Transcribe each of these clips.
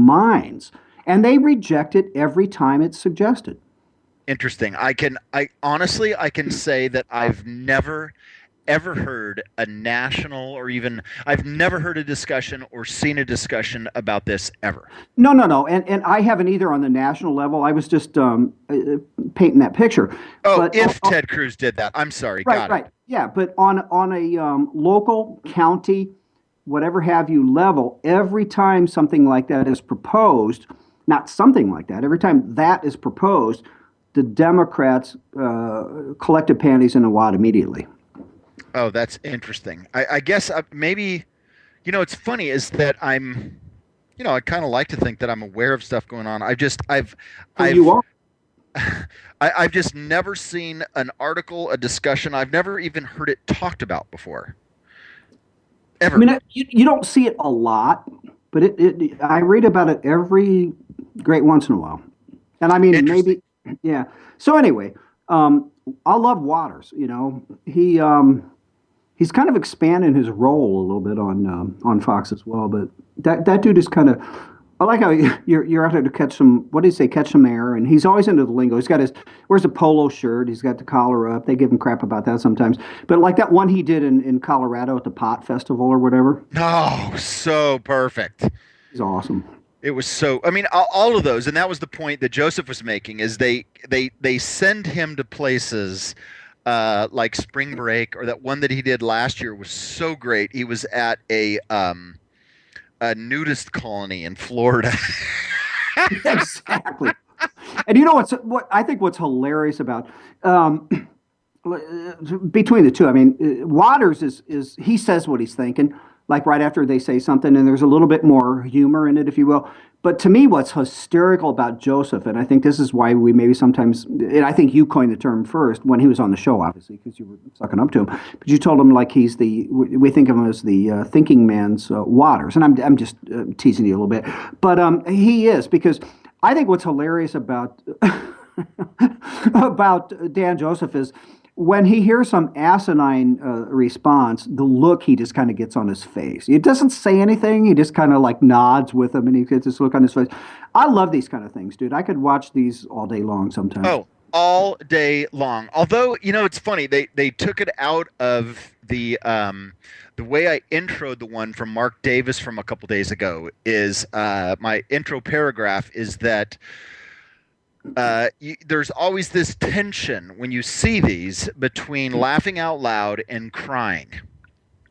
minds, and they reject it every time it's suggested. Interesting. I honestly, I can say that I've never ever heard a national or even I've never heard a discussion or seen a discussion about this ever. No, no, no, and I haven't either on the national level. I was just painting that picture, Oh, but if Ted Cruz did that. I'm sorry. right, Got it. right, yeah, but on a local county, whatever have you level, every time something like that is proposed, not something like that, every time that is proposed, the Democrats collected panties in a wad immediately. Oh, that's interesting. I guess maybe, it's funny is that I kind of like to think that I'm aware of stuff going on. Well, you I've, are. I've just never seen an article, a discussion. I've never even heard it talked about before, I ever. mean, you don't see it a lot, but I read about it every great once in a while. And I mean, Interesting. maybe, yeah. So anyway, I love Waters. He's kind of expanding his role a little bit on Fox as well. But that dude is kind of. I like how you're out there to catch some. What do you say? Catch some air, and he's always into the lingo. He's got his wears a polo shirt. He's got the collar up. They give him crap about that sometimes. But like that one he did in Colorado at the Pot Festival or whatever. Oh, so perfect. He's awesome. It was so. I mean, all of those, and that was the point that Joseph was making. Is they send him to places like Spring Break, or that one that he did last year was so great. He was at a nudist colony in Florida. Exactly. And you know what I think what's hilarious about um, between the two. I mean, Waters is he says what he's thinking, like right after they say something, and there's a little bit more humor in it, if you will. But to me, what's hysterical about Joseph, and I think this is why we maybe sometimes, and I think you coined the term first when he was on the show, obviously, because you were sucking up to him. But you told him like he's we think of him as the thinking man's Waters, and I'm just teasing you a little bit, but he is because I think what's hilarious about about Dan Joseph is when he hears some asinine response, the look he just kind of gets on his face. He doesn't say anything. He just kind of like nods with him, and he gets this look on his face. I love these kind of things, dude. I could watch these all day long sometimes. Oh, all day long. Although, it's funny, they took it out of the way I introed the one from Mark Davis from a couple days ago is my intro paragraph is that there's always this tension when you see these between laughing out loud and crying.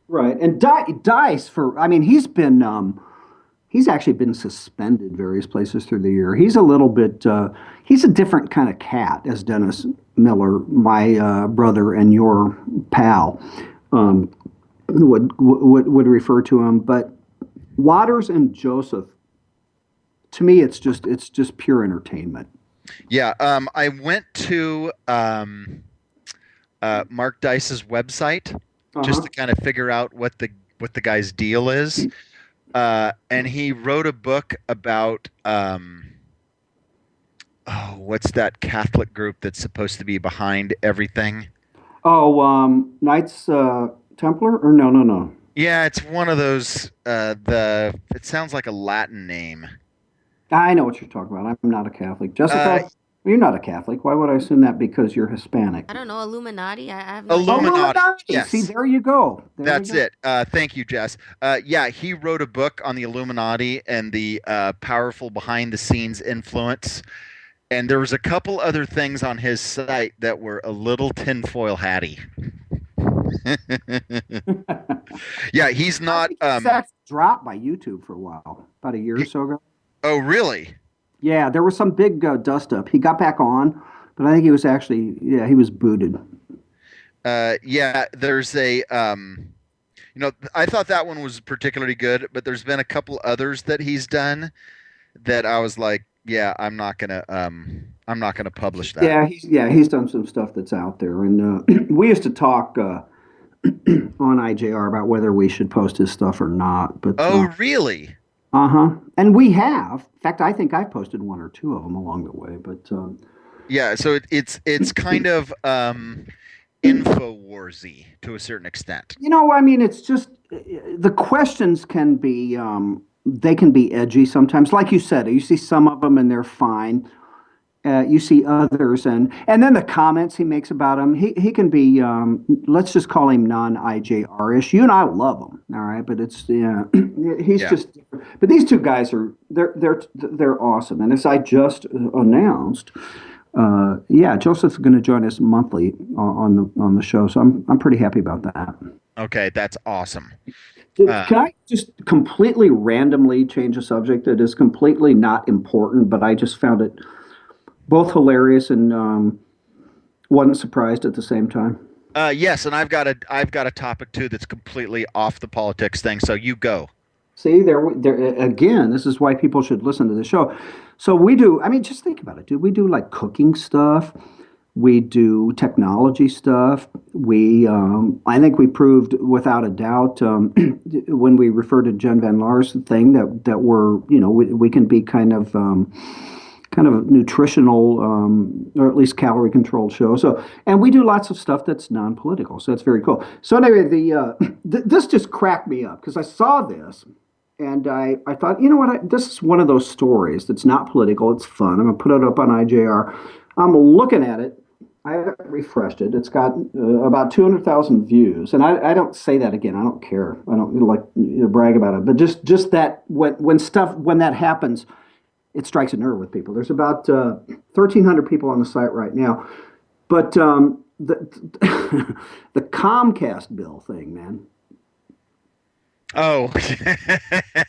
Right, and Dice for I mean he's actually been suspended various places through the year. He's a little bit he's a different kind of cat, as Dennis Miller, my brother and your pal, um, would refer to him. But Waters and Joseph, to me, it's just pure entertainment. Yeah, I went to Mark Dice's website just Uh-huh. to kind of figure out what the guy's deal is, and he wrote a book about oh, what's that Catholic group that's supposed to be behind everything? Oh, Knights Templar or no, no, no. Yeah, it's one of those. It sounds like a Latin name. I know what you're talking about. I'm not a Catholic. Uh, Jessica, you're not a Catholic. Why would I assume that because you're Hispanic? I don't know, Illuminati. I have no idea. Illuminati. Illuminati. See, Yes, there you go. There we that's go. it. Thank you, Jess. Yeah, he wrote a book on the Illuminati and the powerful behind the scenes influence. And there was a couple other things on his site that were a little tinfoil hatty. Yeah, he's I not. think his act dropped by YouTube for a while, about a year or so ago. Oh, really? Yeah, there was some big dust up. He got back on, but I think he was actually, yeah, he was booted. Yeah, there's I thought that one was particularly good, but there's been a couple others that he's done that I was like, yeah, I'm not gonna publish that. Yeah, he's done some stuff that's out there, and we used to talk on IJR about whether we should post his stuff or not. But Oh, really? uh-huh, and we have. In fact, I think I've posted one or two of them along the way. But Yeah, so it's kind of info warsy to a certain extent. I mean, it's just the questions can be they can be edgy sometimes. Like you said, you see some of them and they're fine. You see others, and then the comments he makes about him, he can be, let's just call him non-IJR-ish. You and I love him, all right, but it's yeah, he's Yeah. just. But these two guys are they're awesome, and as I just announced, yeah, Joseph's going to join us monthly on the show, so I'm pretty happy about that. Okay, that's awesome. Uh, Can I just completely randomly change a subject that is completely not important, but I just found it both hilarious and wasn't surprised at the same time. yes, and I've got a topic too that's completely off the politics thing. So you go. See, there again. This is why people should listen to the show. So we do. I mean, just think about it, dude. We do like cooking stuff. We do technology stuff. I think we proved without a doubt when we refer to Jen Van Laar's thing that we're, we can be kind of nutritional, or at least calorie controlled show. So, and we do lots of stuff that's non-political. So that's very cool. So anyway, this just cracked me up because I saw this and I thought, you know what? This is one of those stories that's not political. It's fun. I'm gonna put it up on IJR. I'm looking at it. I haven't refreshed it. It's got about 200,000 views, and I don't say that again. I don't care. I don't like brag about it. But just that when that happens, it strikes a nerve with people. There's about 1,300 people on the site right now. But the the Comcast bill thing, man. Oh,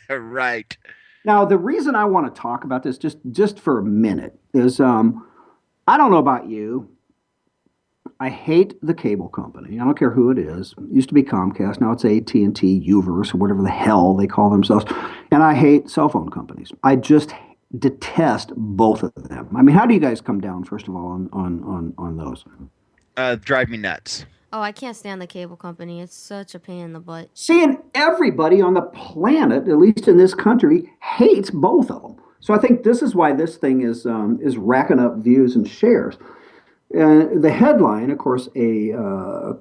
right. Now, the reason I want to talk about this just for a minute is I don't know about you. I hate the cable company. I don't care who it is. It used to be Comcast. Now it's AT&T, Uverse, or whatever the hell they call themselves. And I hate cell phone companies. I just detest both of them. I mean, how do you guys come down, first of all, on those? Drive me nuts. Oh, I can't stand the cable company. It's such a pain in the butt. Seeing everybody on the planet, at least in this country, hates both of them. So I think this is why this thing is racking up views and shares. The headline, of course, a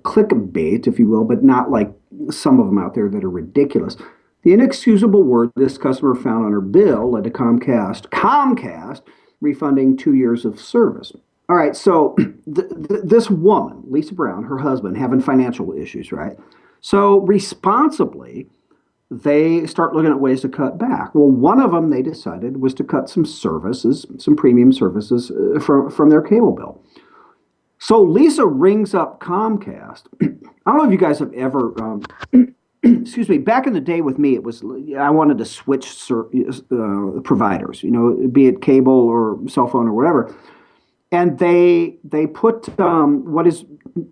clickbait, if you will, but not like some of them out there that are ridiculous. The inexcusable word this customer found on her bill led to Comcast refunding 2 years of service. All right, so this woman, Lisa Brown, her husband, having financial issues, right? So responsibly, they start looking at ways to cut back. Well, one of them they decided was to cut some services, some premium services from their cable bill. So Lisa rings up Comcast. I don't know if you guys have ever, excuse me, back in the day with me, it was, I wanted to switch providers, be it cable or cell phone or whatever. And they put what is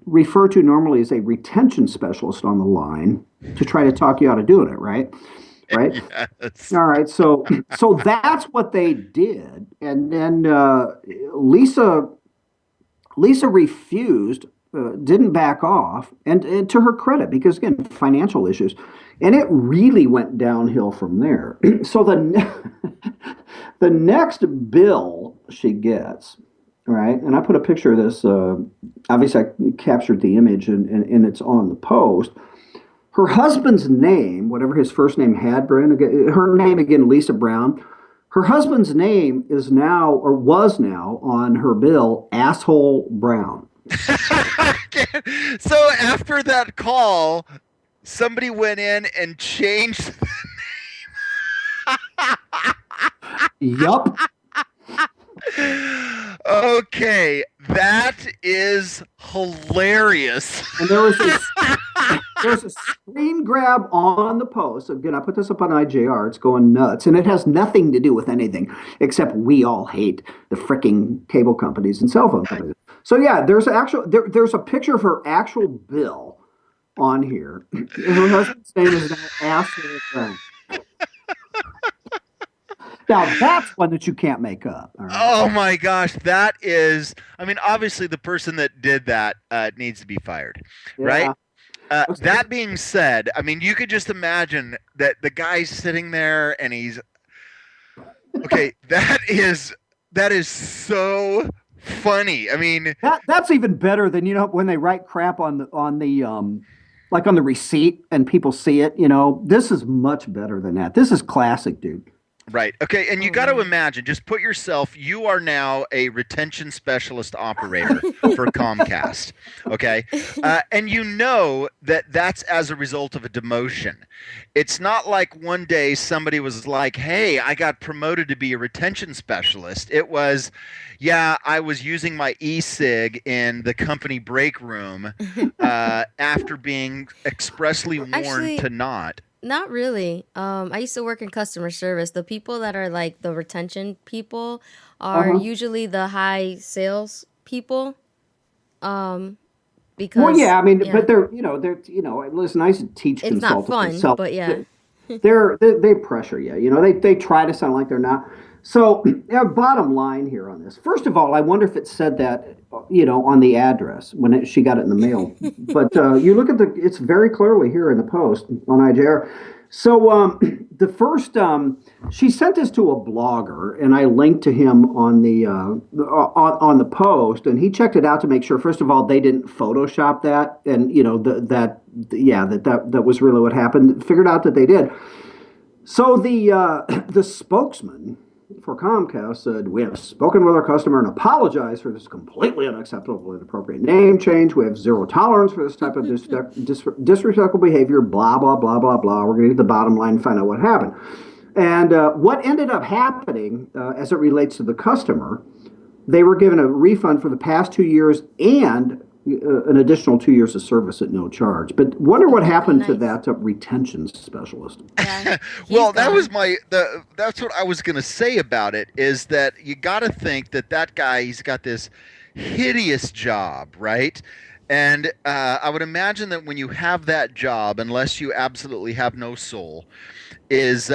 referred to normally as a retention specialist on the line to try to talk you out of doing it, right? Right? Yes. All right. So that's what they did. And then Lisa refused, didn't back off, and to her credit, because again, financial issues, and it really went downhill from there. So the next bill she gets, right, and I put a picture of this. Obviously, I captured the image, and it's on the post. Her husband's name, whatever his first name had been, her name again, Lisa Brown. Her husband's name is now, or was now, on her bill, Asshole Brown. So after that call, somebody went in and changed. Yup. Okay, that is hilarious. And there's a screen grab on the post. Again, I put this up on IJR. It's going nuts. And it has nothing to do with anything except we all hate the freaking cable companies and cell phone companies. So yeah, there's a picture of her actual bill on here. Her husband's name is now Ashley Brown. Now that's one that you can't make up. All right? Oh my gosh, that is. I mean, obviously, the person that did that needs to be fired, right? That being said, I mean, you could just imagine that the guy's sitting there and he's okay. That is so funny. I mean, That's even better than when they write crap on the like on the receipt and people see it, you know, this is much better than that. This is classic, dude. Right. Okay. And you Oh got to man. imagine, just put yourself, you are now a retention specialist operator for Comcast. Okay. And you know that that's as a result of a demotion. It's not like one day somebody was like, hey, I got promoted to be a retention specialist. It was, yeah, I was using my e-cig in the company break room after being expressly warned Actually, to not. not really. I used to work in customer service. The people that are like the retention people are Uh-huh. usually the high sales people. Um, Well, because yeah, I mean, yeah, but listen, I used to teach it's not consultants and fun, sell. but yeah. They pressure you. You know, they try to sound like they're not. So, bottom line here on this. First of all, I wonder if it said that, on the address when she got it in the mail. But you look at it's very clearly here in the post on IJR. So, the first, she sent this to a blogger, and I linked to him on the post, and he checked it out to make sure. First of all, they didn't Photoshop that, and that was really what happened. Figured out that they did. So the spokesman for Comcast said, "We have spoken with our customer and apologized for this completely unacceptable and inappropriate name change. We have zero tolerance for this type of disrespectful behavior, blah, blah, blah, blah, blah. We're going to get the bottom line and find out what happened." And what ended up happening as it relates to the customer, they were given a refund for the past 2 years and an additional 2 years of service at no charge. But wonder what Oh, happened to nice. that retention specialist. Yeah, he's Well, that was gone. that's what I was going to say about it is that you got to think that that guy, he's got this hideous job, right? And I would imagine that when you have that job, unless you absolutely have no soul, is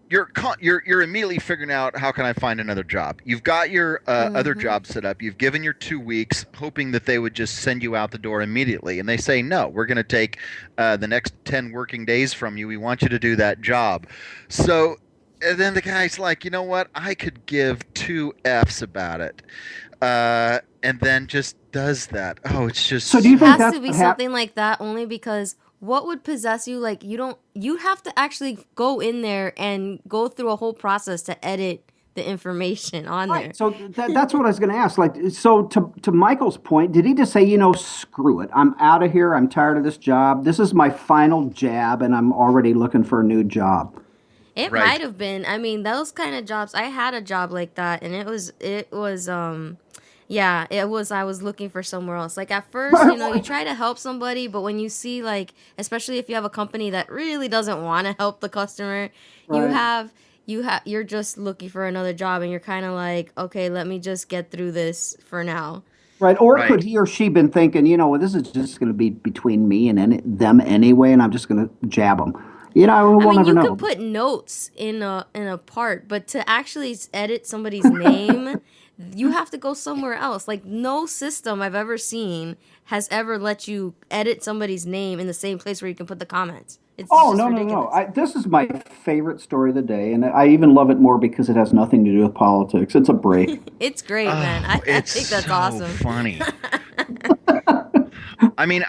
you're immediately figuring out how can I find another job. You've got your other Mm-hmm. job set up. You've given your 2 weeks, hoping that they would just send you out the door immediately, and they say no. We're going to take the next 10 working days from you. We want you to do that job. So, and then the guy's like, you know what? I could give two f's about it, and then just does that. Oh, it's So just do you It think has that's to be what happened? something like that only because what would possess you? Like you have to actually go in there and go through a whole process to edit the information on there. Right. So that's what I was going to ask. Like, so to Michael's point, did he just say, screw it, I'm out of here. I'm tired of this job. This is my final jab, and I'm already looking for a new job. It right. might have been. I mean, those kind of jobs. I had a job like that, and it was yeah, it was. I was looking for somewhere else. Like at first, you try to help somebody, but when you see like, especially if you have a company that really doesn't want to help the customer, you Right. have you're just looking for another job, and you're kind of like, okay, let me just get through this for now. Right. Or Right. could he or she been thinking, well, this is just going to be between me and them anyway, and I'm just going to jab them. I We'll mean, never you could know. put notes in a part, but to actually edit somebody's name, you have to go somewhere else. Like no system I've ever seen has ever let you edit somebody's name in the same place where you can put the comments. It's Oh, just no, no, no. ridiculous. This is my favorite story of the day, and I even love it more because it has nothing to do with politics. It's a break. It's great, man. Oh, I it's think that's so awesome. funny. I mean,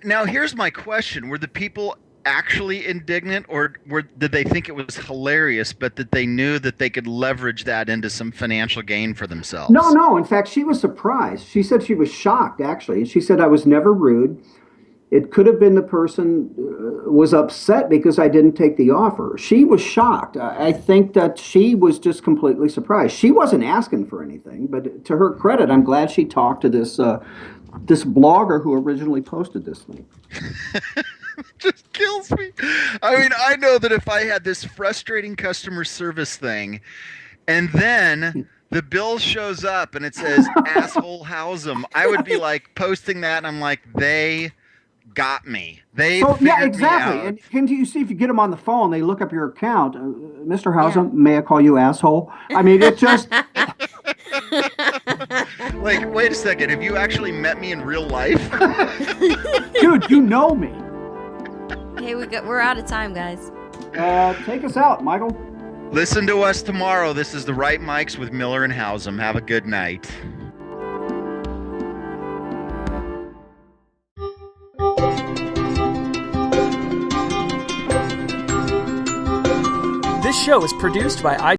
now here's my question: were the people actually indignant, or did they think it was hilarious, but that they knew that they could leverage that into some financial gain for No, themselves? no. In fact, she was surprised. She said she was shocked, actually. She said, I was never rude. It could have been the person was upset because I didn't take the offer. She was shocked. I think that she was just completely surprised. She wasn't asking for anything, but to her credit, I'm glad she talked to this blogger who originally posted this thing. Just kills me. I mean, I know that if I had this frustrating customer service thing, and then the bill shows up and it says "asshole Housem," I would be like posting that, and I'm like, they got me. They So yeah, figured me exactly. out. And can you see if you get them on the phone, they look up your account. Mr. Yeah. Hausen, may I call you asshole? I mean, it just Like, wait a second. Have you actually met me in real life? dude, you know me. Hey, we're out of time, guys. Take us out, Michael. Listen to us tomorrow. This is the Right Mics with Miller and Housem. Have a good night. show is produced by